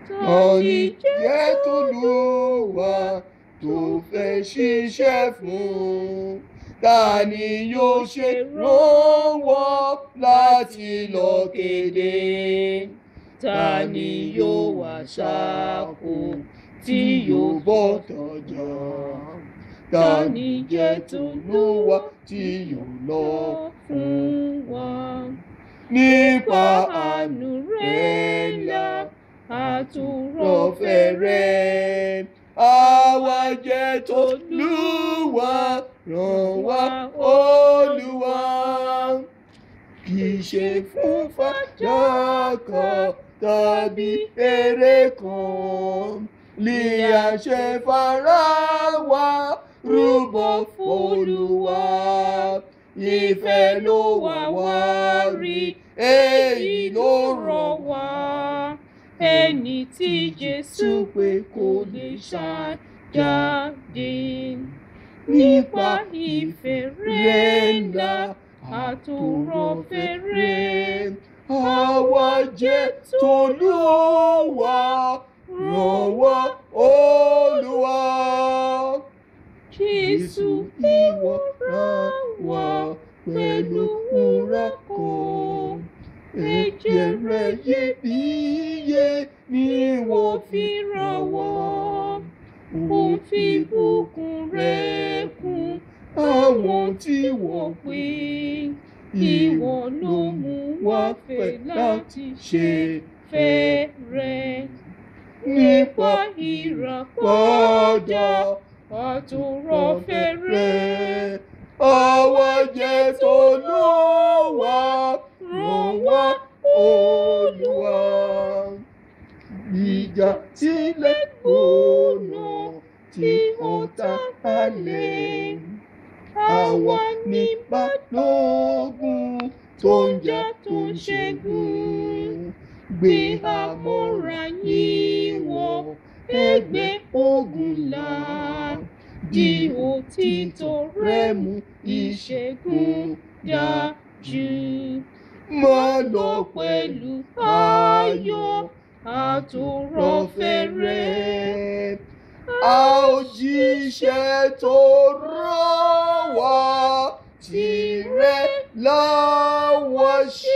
Tani jẹ́ t'Olúwa tó fẹ́ ṣiṣẹ́ fún? Ta ni yóò ṣe rànwọ́ láti lọ kéde? Ta ni yóò wá ṣáko tí yóò bọ́ tọ̀jà? Ta ni jẹ́ t'Olúwa tí yóò lọ fún wa? Nípa àánú rẹ̀ ńlá àtúrọ̀fẹ́ rẹ̀, àwa jẹ́ t'Olúwa, ràn wá Olúwa. Kì í ṣe fún fàdákà tàbí èrè kan, ní àṣẹ fara wa rúbọ f'Olúwa. Ìfẹ́ ló wá wá rí, èyí ló rọ̀ wá. Ẹni tí Jésù pè kò lè ṣàjáde. Nípa ìfẹ́ rẹ̀ ńlá àtúrọ̀fẹ́ rẹ̀, àwa jẹ́ t'Olúwa, ràn wá Olúwa. Jésù ìwọ rán wa pẹ̀lú wúrà kan, ẹ̀jẹ̀ rẹ̀ iyebíye ni wọ́n fi rà wá. Ó fi ìbùkún rẹ̀ kún àwọn tí wọ́n pè. Ìwọ ló mú wa fẹ́ láti ṣe fẹ́ rẹ̀. Nípa ìràpadà àtúrọ̀fẹ́ rẹ̀, àwa jẹ́ t'Olúwa, ràn wá Olúwa. Ìjà tilẹ̀ gbóná tí ọ̀tá halẹ̀, àwa ní balógun tó ń jà tó ń ṣẹ́gun. Gbé àmọ̀ra yín wọ̀ ẹgbẹ́ ogun ńlá, di òtítọ́ rẹ̀ mú ìṣẹ́gun dájú. Máa lọ pẹ̀lú ayọ̀ àtúrọ̀fẹ́ rẹ̀, a ó jíṣẹ́ tó rán wá, tìrẹ la wá ṣe.